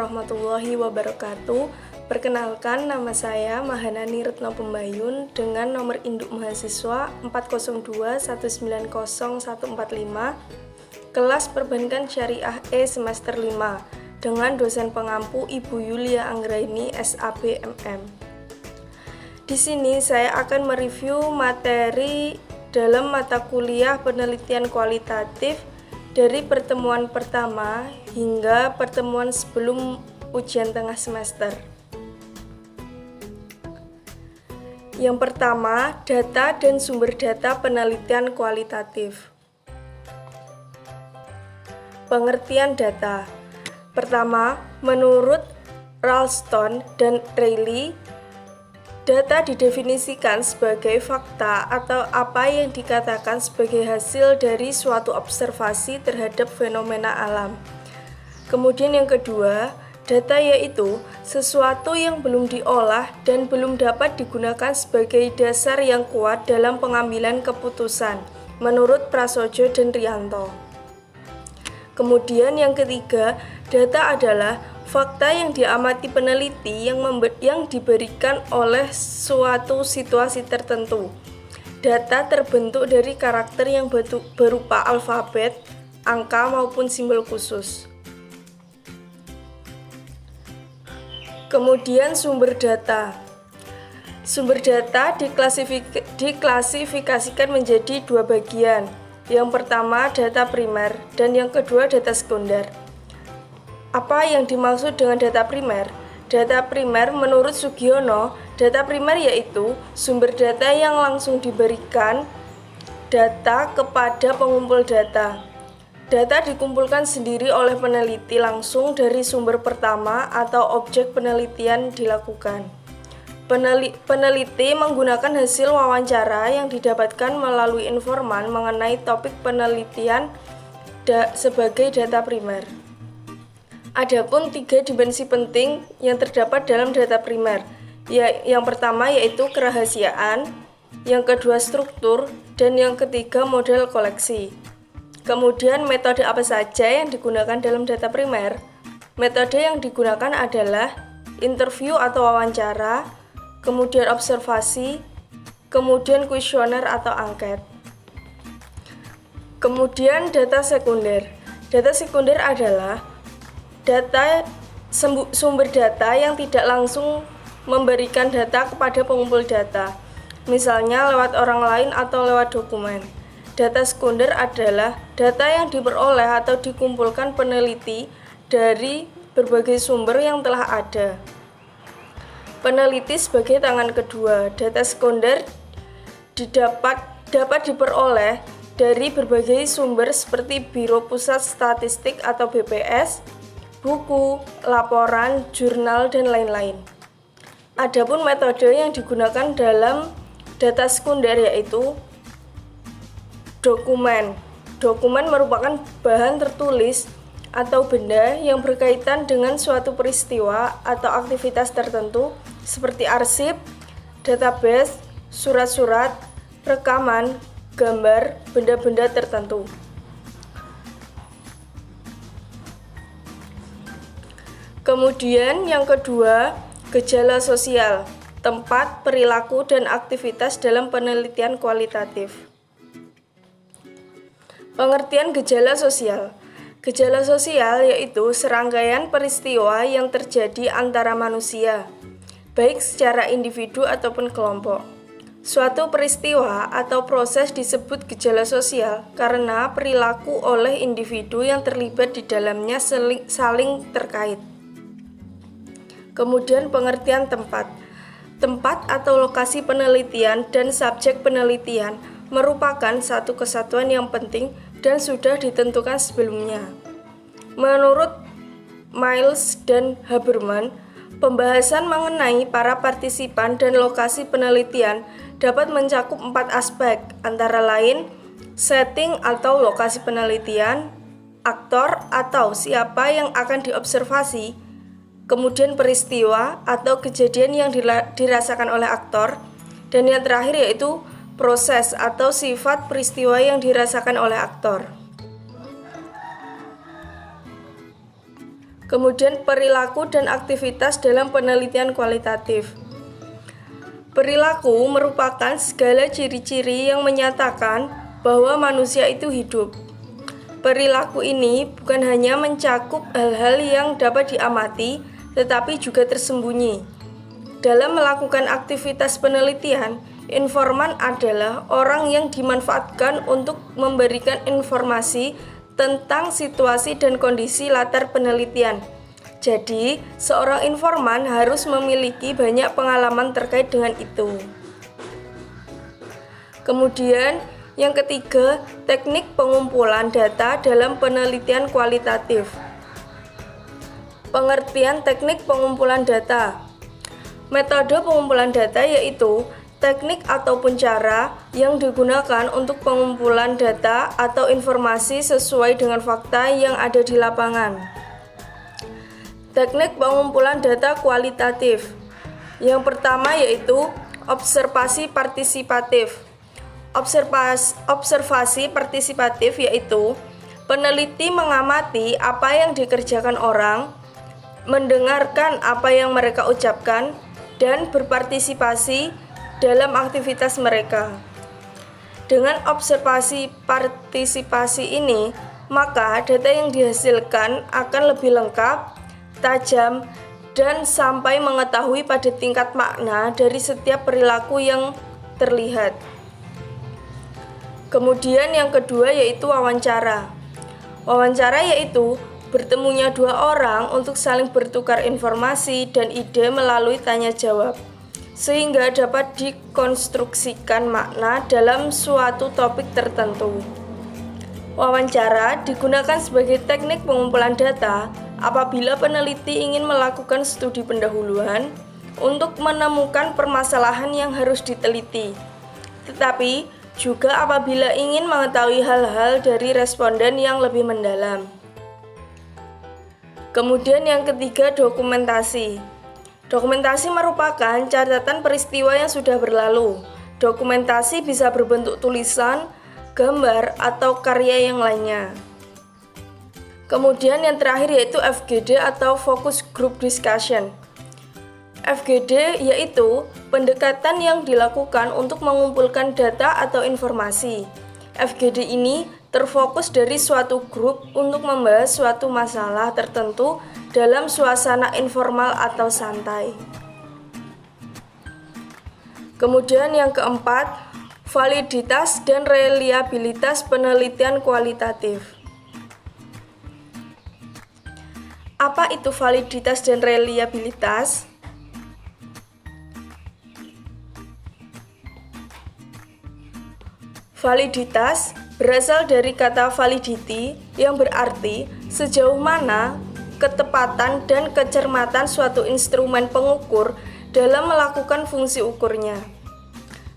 warahmatullahi wabarakatuh. Perkenalkan, nama saya Mahanani Retno Pembayun dengan nomor induk mahasiswa 402190145, kelas Perbankan Syariah E semester 5, dengan dosen pengampu Ibu Yulia Anggraini, SAB MM. Di sini saya akan mereview materi dalam mata kuliah penelitian kualitatif dari pertemuan pertama hingga pertemuan sebelum ujian tengah semester. Yang pertama, data dan sumber data penelitian kualitatif. Pengertian data. Pertama, menurut Ralston dan Reilly, data didefinisikan sebagai fakta atau apa yang dikatakan sebagai hasil dari suatu observasi terhadap fenomena alam. Kemudian yang kedua, data yaitu sesuatu yang belum diolah dan belum dapat digunakan sebagai dasar yang kuat dalam pengambilan keputusan, menurut Prasojo dan Rianto. Kemudian yang ketiga, data adalah fakta yang diamati peneliti yang diberikan oleh suatu situasi tertentu. Data terbentuk dari karakter yang berupa alfabet, angka maupun simbol khusus. Kemudian sumber data. Sumber data diklasifikasikan menjadi dua bagian. Yang pertama data primer dan yang kedua data sekunder. Apa yang dimaksud dengan data primer? Data primer menurut Sugiono, data primer yaitu sumber data yang langsung diberikan data kepada pengumpul data. Data dikumpulkan sendiri oleh peneliti langsung dari sumber pertama atau objek penelitian dilakukan. Peneliti menggunakan hasil wawancara yang didapatkan melalui informan mengenai topik penelitian sebagai data primer. Adapun tiga dimensi penting yang terdapat dalam data primer. Yang pertama yaitu kerahasiaan, yang kedua struktur, dan yang ketiga model koleksi. Kemudian metode apa saja yang digunakan dalam data primer? Metode yang digunakan adalah interview atau wawancara, kemudian observasi, kemudian kuesioner atau angket. Kemudian data sekunder. Data sekunder adalah sumber data yang tidak langsung memberikan data kepada pengumpul data, misalnya lewat orang lain atau lewat dokumen. Data sekunder adalah data yang diperoleh atau dikumpulkan peneliti dari berbagai sumber yang telah ada. Peneliti sebagai tangan kedua. Data sekunder dapat diperoleh dari berbagai sumber seperti Biro Pusat Statistik atau BPS, buku, laporan, jurnal, dan lain-lain. Adapun metode yang digunakan dalam data sekunder yaitu dokumen. Dokumen merupakan bahan tertulis atau benda yang berkaitan dengan suatu peristiwa atau aktivitas tertentu seperti arsip, database, surat-surat, rekaman, gambar, benda-benda tertentu. Kemudian yang kedua, gejala sosial, tempat, perilaku, dan aktivitas dalam penelitian kualitatif. Pengertian gejala sosial. Gejala sosial yaitu serangkaian peristiwa yang terjadi antara manusia, baik secara individu ataupun kelompok. Suatu peristiwa atau proses disebut gejala sosial karena perilaku oleh individu yang terlibat di dalamnya saling terkait. Kemudian pengertian tempat. Tempat atau lokasi penelitian dan subjek penelitian merupakan satu kesatuan yang penting dan sudah ditentukan sebelumnya. Menurut Miles dan Haberman, pembahasan mengenai para partisipan dan lokasi penelitian dapat mencakup 4 aspek, antara lain setting atau lokasi penelitian, aktor atau siapa yang akan diobservasi, kemudian peristiwa atau kejadian yang dirasakan oleh aktor, dan yang terakhir yaitu proses atau sifat peristiwa yang dirasakan oleh aktor. Kemudian perilaku dan aktivitas dalam penelitian kualitatif. Perilaku merupakan segala ciri-ciri yang menyatakan bahwa manusia itu hidup. Perilaku ini bukan hanya mencakup hal-hal yang dapat diamati, tetapi juga tersembunyi. Dalam melakukan aktivitas penelitian, informan adalah orang yang dimanfaatkan untuk memberikan informasi tentang situasi dan kondisi latar penelitian. Jadi, seorang informan harus memiliki banyak pengalaman terkait dengan itu. Kemudian, yang ketiga, teknik pengumpulan data dalam penelitian kualitatif. Pengertian teknik pengumpulan data. Metode pengumpulan data yaitu teknik ataupun cara yang digunakan untuk pengumpulan data atau informasi sesuai dengan fakta yang ada di lapangan. Teknik pengumpulan data kualitatif. Yang pertama yaitu observasi partisipatif. Observasi partisipatif yaitu peneliti mengamati apa yang dikerjakan orang, mendengarkan apa yang mereka ucapkan, dan berpartisipasi dalam aktivitas mereka. Dengan observasi partisipasi ini, maka data yang dihasilkan akan lebih lengkap, tajam, dan sampai mengetahui pada tingkat makna dari setiap perilaku yang terlihat. Kemudian yang kedua yaitu wawancara. Wawancara yaitu bertemunya dua orang untuk saling bertukar informasi dan ide melalui tanya jawab, sehingga dapat dikonstruksikan makna dalam suatu topik tertentu. Wawancara digunakan sebagai teknik pengumpulan data apabila peneliti ingin melakukan studi pendahuluan untuk menemukan permasalahan yang harus diteliti, tetapi juga apabila ingin mengetahui hal-hal dari responden yang lebih mendalam. Kemudian yang ketiga, dokumentasi. Dokumentasi merupakan catatan peristiwa yang sudah berlalu. Dokumentasi bisa berbentuk tulisan, gambar, atau karya yang lainnya. Kemudian yang terakhir yaitu FGD atau Focus Group Discussion. FGD yaitu pendekatan yang dilakukan untuk mengumpulkan data atau informasi. FGD ini terfokus dari suatu grup untuk membahas suatu masalah tertentu dalam suasana informal atau santai. Kemudian yang keempat, validitas dan reliabilitas penelitian kualitatif. Apa itu validitas dan reliabilitas? Validitas berasal dari kata validity yang berarti sejauh mana ketepatan dan kecermatan suatu instrumen pengukur dalam melakukan fungsi ukurnya.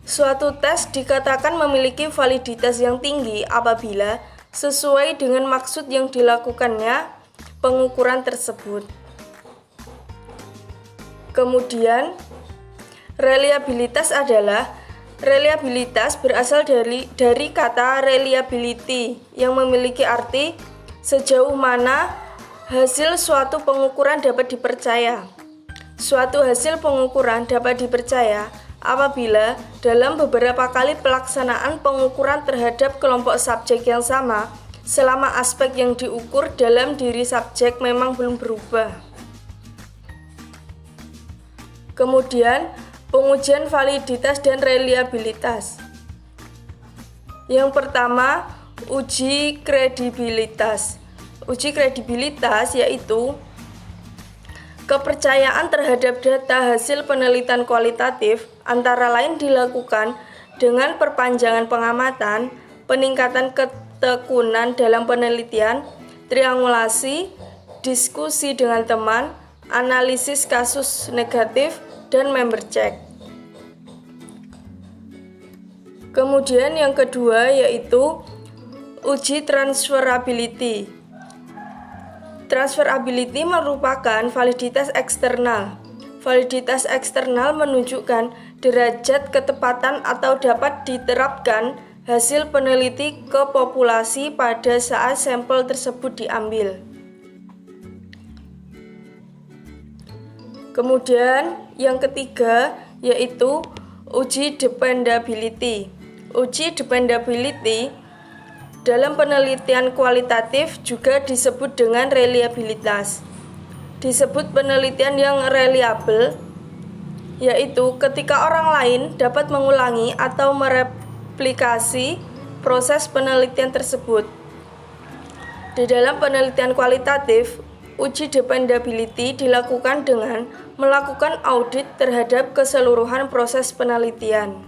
Suatu tes dikatakan memiliki validitas yang tinggi apabila sesuai dengan maksud yang dilakukannya pengukuran tersebut. Kemudian, reliabilitas berasal dari kata reliability yang memiliki arti sejauh mana hasil suatu pengukuran dapat dipercaya. Suatu hasil pengukuran dapat dipercaya apabila dalam beberapa kali pelaksanaan pengukuran terhadap kelompok subjek yang sama, selama aspek yang diukur dalam diri subjek memang belum berubah. Kemudian, pengujian validitas dan reliabilitas. Yang pertama, uji kredibilitas. Uji kredibilitas yaitu kepercayaan terhadap data hasil penelitian kualitatif antara lain dilakukan dengan perpanjangan pengamatan, peningkatan ketekunan dalam penelitian, triangulasi, diskusi dengan teman, analisis kasus negatif, dan member check. Kemudian yang kedua yaitu uji transferability. Transferability merupakan validitas eksternal. Validitas eksternal menunjukkan derajat ketepatan atau dapat diterapkan hasil peneliti ke populasi pada saat sampel tersebut diambil. Kemudian yang ketiga yaitu uji dependability. Uji dependability dalam penelitian kualitatif juga disebut dengan reliabilitas. Disebut penelitian yang reliable, yaitu ketika orang lain dapat mengulangi atau mereplikasi proses penelitian tersebut. Di dalam penelitian kualitatif, uji dependability dilakukan dengan melakukan audit terhadap keseluruhan proses penelitian.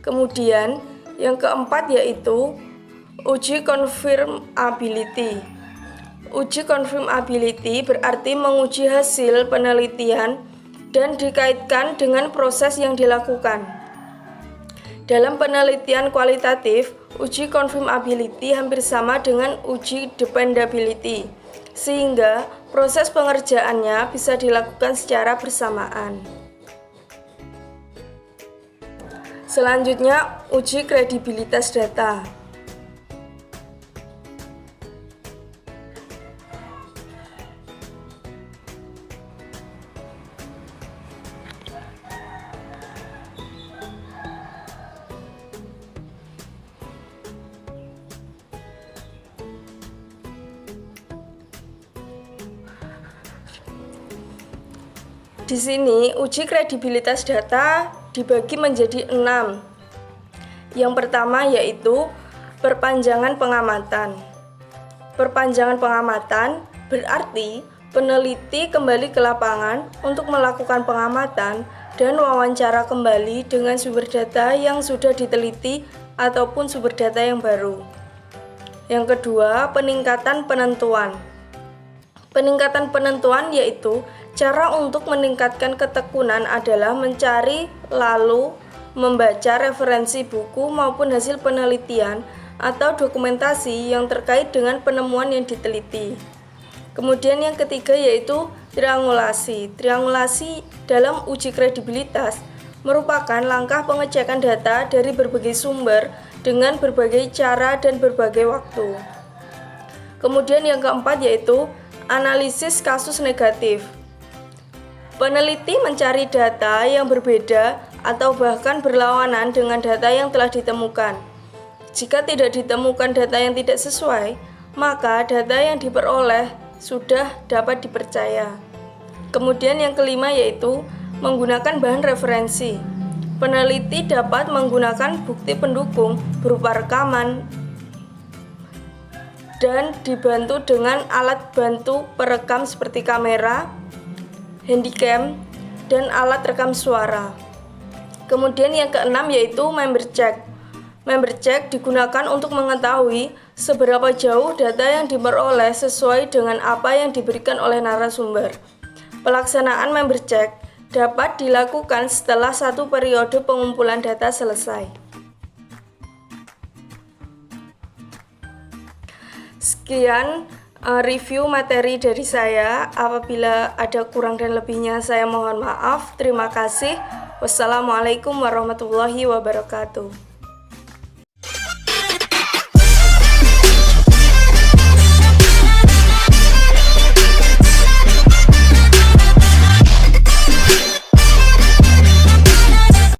Kemudian, yang keempat yaitu uji confirmability. Uji confirmability berarti menguji hasil penelitian dan dikaitkan dengan proses yang dilakukan. Dalam penelitian kualitatif, uji confirmability hampir sama dengan uji dependability, sehingga proses pengerjaannya bisa dilakukan secara bersamaan. Selanjutnya, uji kredibilitas data. Di sini, uji kredibilitas data dibagi menjadi 6. Yang pertama yaitu perpanjangan pengamatan. Perpanjangan pengamatan berarti peneliti kembali ke lapangan untuk melakukan pengamatan dan wawancara kembali dengan sumber data yang sudah diteliti ataupun sumber data yang baru. Yang kedua, peningkatan penentuan. Peningkatan penentuan yaitu cara untuk meningkatkan ketekunan adalah mencari lalu membaca referensi buku maupun hasil penelitian atau dokumentasi yang terkait dengan penemuan yang diteliti. Kemudian yang ketiga yaitu triangulasi. Triangulasi dalam uji kredibilitas merupakan langkah pengecekan data dari berbagai sumber dengan berbagai cara dan berbagai waktu. Kemudian yang keempat yaitu analisis kasus negatif. Peneliti mencari data yang berbeda atau bahkan berlawanan dengan data yang telah ditemukan. Jika tidak ditemukan data yang tidak sesuai, maka data yang diperoleh sudah dapat dipercaya. Kemudian yang kelima yaitu menggunakan bahan referensi. Peneliti dapat menggunakan bukti pendukung berupa rekaman dan dibantu dengan alat bantu perekam seperti kamera, handycam, dan alat rekam suara. Kemudian yang keenam yaitu member check. Member check digunakan untuk mengetahui seberapa jauh data yang diperoleh sesuai dengan apa yang diberikan oleh narasumber. Pelaksanaan member check dapat dilakukan setelah satu periode pengumpulan data selesai. Sekian review materi dari saya. Apabila ada kurang dan lebihnya saya mohon maaf. Terima kasih. Wassalamualaikum warahmatullahi wabarakatuh.